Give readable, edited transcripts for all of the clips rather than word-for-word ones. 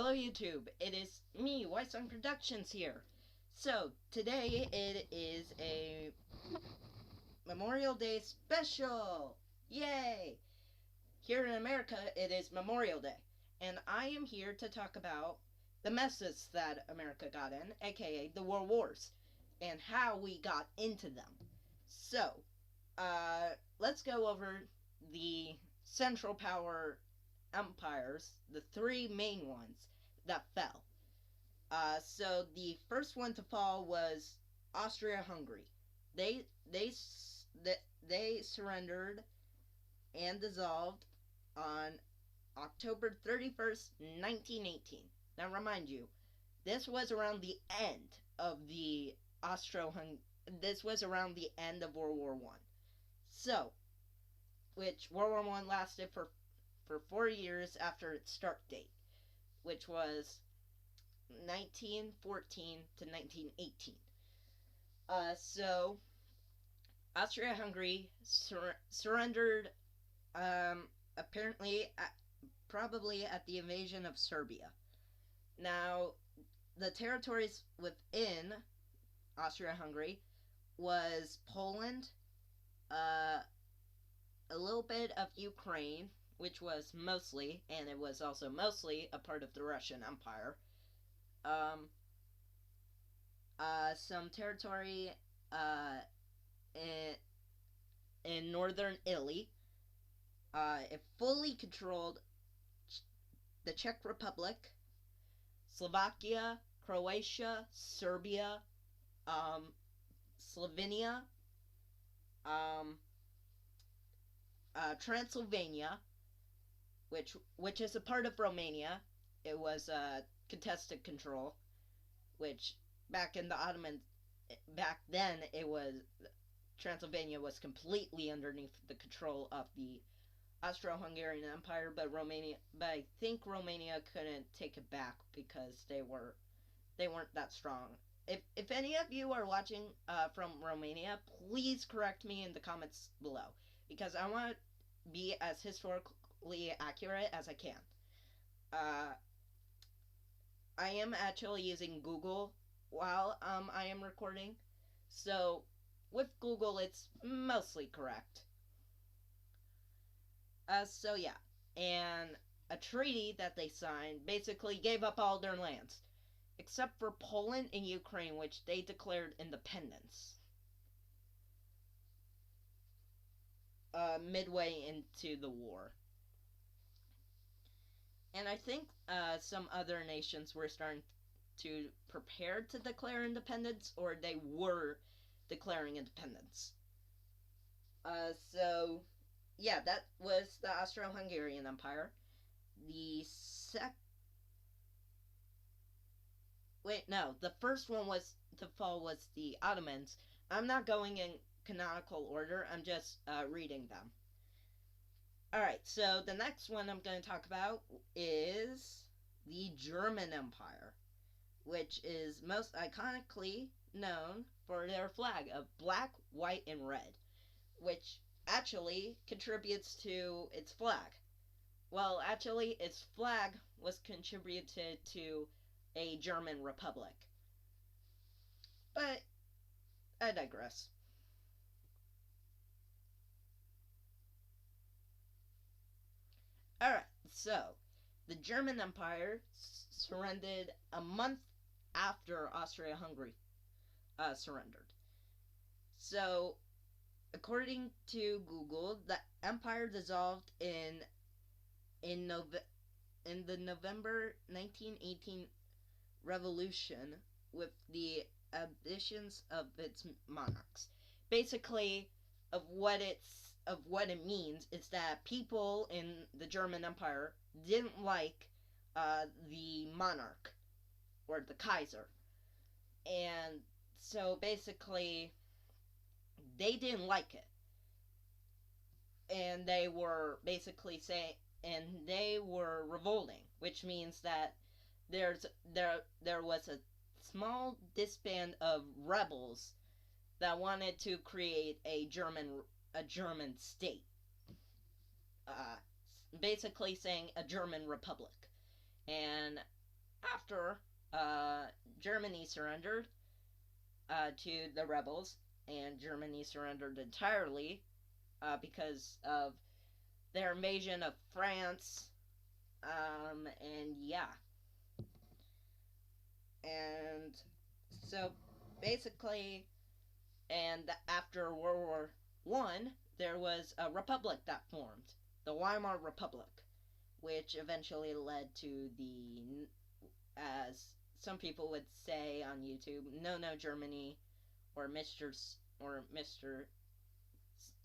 Hello YouTube, it is me, White Song Productions here. So, today it is a Memorial Day special! Yay! Here in America, it is Memorial Day. And I am here to talk about the messes that America got in, aka the World Wars, and how we got into them. So, let's go over the Central Power empires, the three main ones that fell. So the first one to fall was Austria-Hungary. They surrendered and dissolved on October 31st, 1918. Now, remind you, this was around the end of the Austro-Hungary. This was around the end of World War One. So, which World War One lasted for 4 years after its start date, which was 1914 to 1918. So Austria-Hungary surrendered, apparently, probably at the invasion of Serbia. Now, the territories within Austria-Hungary was Poland, a little bit of Ukraine, which was mostly, and it was also mostly, a part of the Russian Empire. Some territory in northern Italy. It fully controlled the Czech Republic, Slovakia, Croatia, Serbia, Slovenia, Transylvania, which is a part of Romania. It was contested control, which back then it was Transylvania was completely underneath the control of the Austro-Hungarian Empire, but I think Romania couldn't take it back because they weren't that strong. If any of you are watching from Romania, please correct me in the comments below, because I want to be as historically accurate as I can. I am actually using Google while I am recording, so with Google it's mostly correct. So yeah, and a treaty that they signed basically gave up all their lands, except for Poland and Ukraine, which they declared independence midway into the war. And I think some other nations were starting to prepare to declare independence, or they were declaring independence. So, yeah, that was the Austro-Hungarian Empire. The first one was to fall was the Ottomans. I'm not going in canonical order, I'm just reading them. Alright, so the next one I'm going to talk about is the German Empire, which is most iconically known for their flag of black, white, and red, which actually contributes to its flag. Well, actually, its flag was contributed to a German republic. But I digress. Alright, so the German Empire surrendered a month after Austria-Hungary surrendered. So, according to Google, the empire dissolved in the November 1918 revolution with the abdications of its monarchs. Basically, of what it means is that people in the German Empire didn't like the monarch or the Kaiser, and so basically they didn't like it, and they were basically saying, and they were revolting, which means that there was a small disband of rebels that wanted to create a German state, basically saying a German republic. And after Germany surrendered to the rebels, and Germany surrendered entirely because of their invasion of France. And yeah. And so basically, and after World War One, there was a republic that formed, the Weimar Republic, which eventually led to the, as some people would say on YouTube, No Germany, or Mr.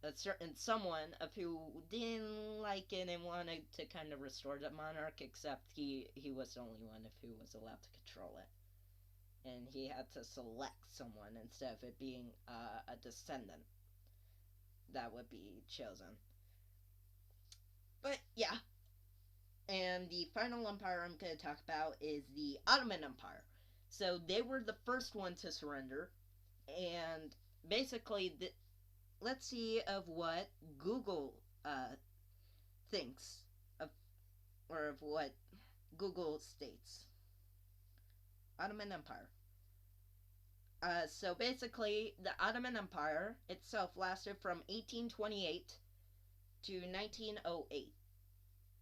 A certain someone of who didn't like it and wanted to kind of restore the monarch, except he was the only one of who was allowed to control it, and he had to select someone instead of it being a descendant that would be chosen. But yeah, and the final empire I'm going to talk about is the Ottoman Empire. So they were the first one to surrender, and basically, let's see of what Google thinks of, or of what Google states. Ottoman Empire. So basically, the Ottoman Empire itself lasted from 1828 to 1908,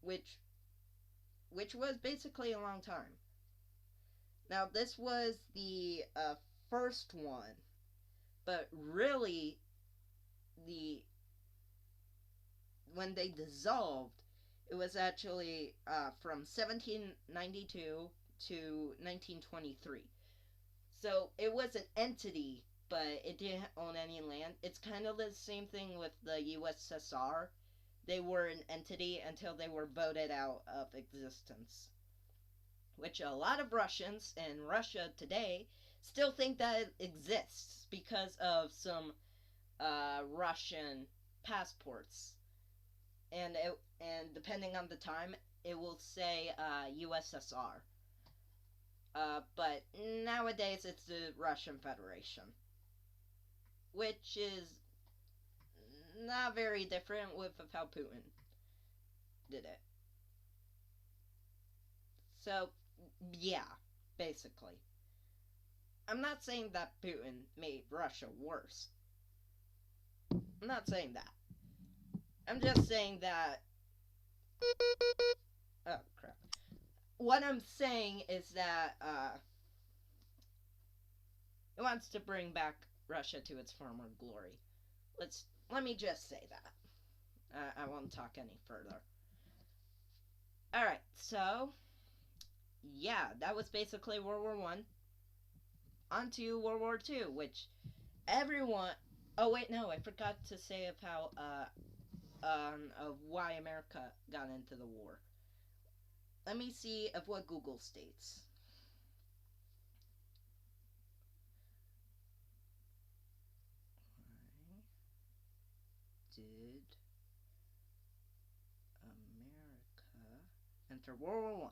which was basically a long time. Now, this was the first one, but really, when they dissolved, it was actually from 1792 to 1923. So it was an entity, but it didn't own any land. It's kind of the same thing with the USSR. They were an entity until they were voted out of existence, which a lot of Russians in Russia today still think that it exists because of some Russian passports, and depending on the time, it will say USSR. But nowadays it's the Russian Federation, which is not very different with how Putin did it. So, yeah, basically. I'm not saying that Putin made Russia worse. I'm not saying that. I'm just saying that... Oh, crap. What I'm saying is that, it wants to bring back Russia to its former glory. Let me just say that. I won't talk any further. Alright, so... yeah, that was basically World War One. On to World War Two, which everyone... Oh, wait, no, I forgot to say of how, of why America got into the war. Let me see of what Google states. Why did America enter World War One?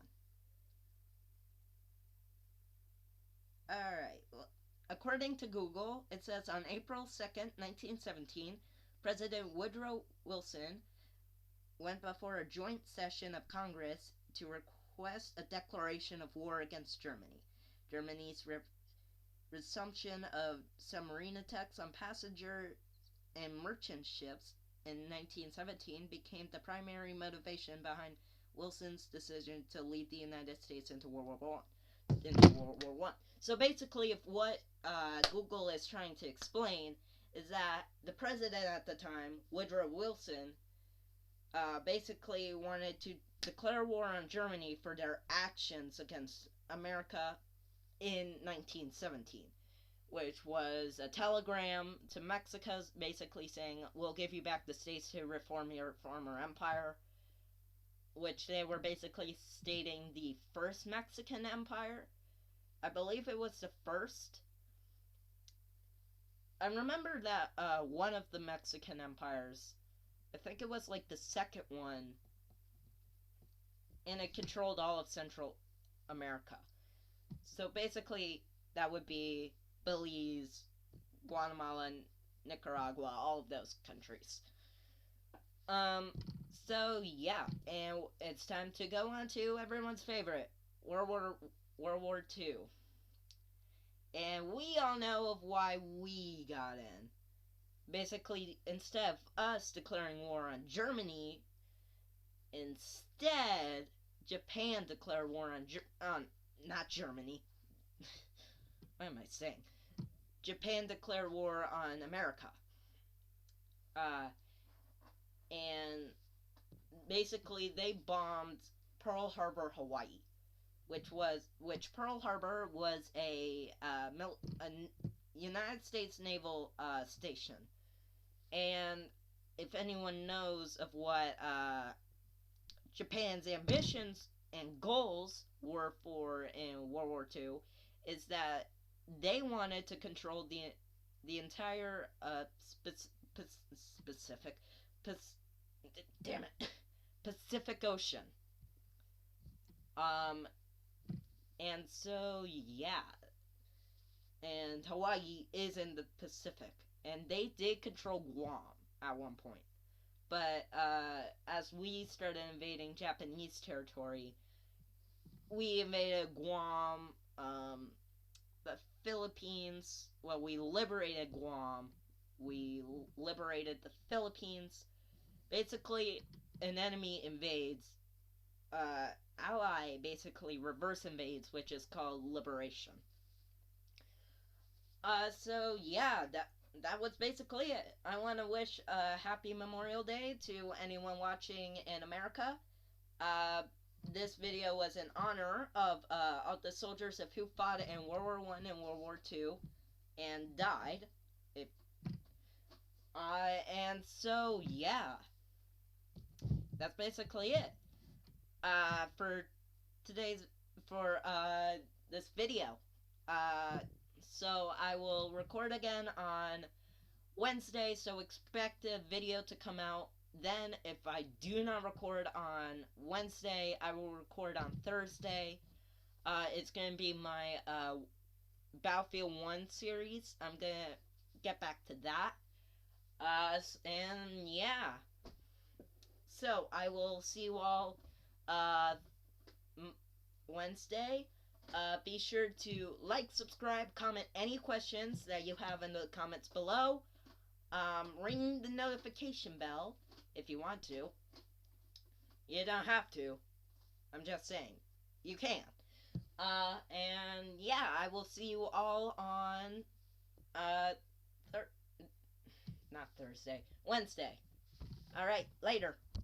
Alright, well, according to Google, it says on April 2nd, 1917, President Woodrow Wilson went before a joint session of Congress to request a declaration of war against Germany. Germany's resumption of submarine attacks on passenger and merchant ships in 1917 became the primary motivation behind Wilson's decision to lead the United States into World War I. So basically, if what Google is trying to explain is that the president at the time, Woodrow Wilson, basically wanted to declare war on Germany for their actions against America in 1917, which was a telegram to Mexico basically saying, we'll give you back the states to reform your former empire, which they were basically stating the first Mexican empire. I believe it was the first. I remember that one of the Mexican empires, I think it was like the second one, and it controlled all of Central America. So basically, that would be Belize, Guatemala, Nicaragua, all of those countries. So yeah, and it's time to go on to everyone's favorite, World War World War II. And we all know of why we got in. Basically, instead of us declaring war on Germany, instead, Japan declared war on not Germany. What am I saying? Japan declared war on America. And basically they bombed Pearl Harbor, Hawaii, which Pearl Harbor was a United States naval station. And if anyone knows of what Japan's ambitions and goals were for in World War II, is that they wanted to control the entire Pacific, damn it, Pacific Ocean. And so yeah, and Hawaii is in the Pacific, and they did control Guam at one point. But as we started invading Japanese territory, we invaded Guam, the Philippines. Well, we liberated Guam. We liberated the Philippines. Basically, an enemy invades. Ally basically reverse invades, which is called liberation. So yeah, that was basically it. I want to wish a happy Memorial Day to anyone watching in America. This video was in honor of the soldiers who fought in World War I and World War II and died. And so yeah, that's basically it. For today's for this video. So I will record again on Wednesday, so expect a video to come out then. If I do not record on Wednesday, I will record on Thursday. It's going to be my Battlefield 1 series. I'm going to get back to that. And yeah. So, I will see you all Wednesday. Be sure to like, subscribe, comment any questions that you have in the comments below. Ring the notification bell if you want to. You don't have to. I'm just saying. You can. And yeah, I will see you all on, not Thursday, Wednesday. Alright, later.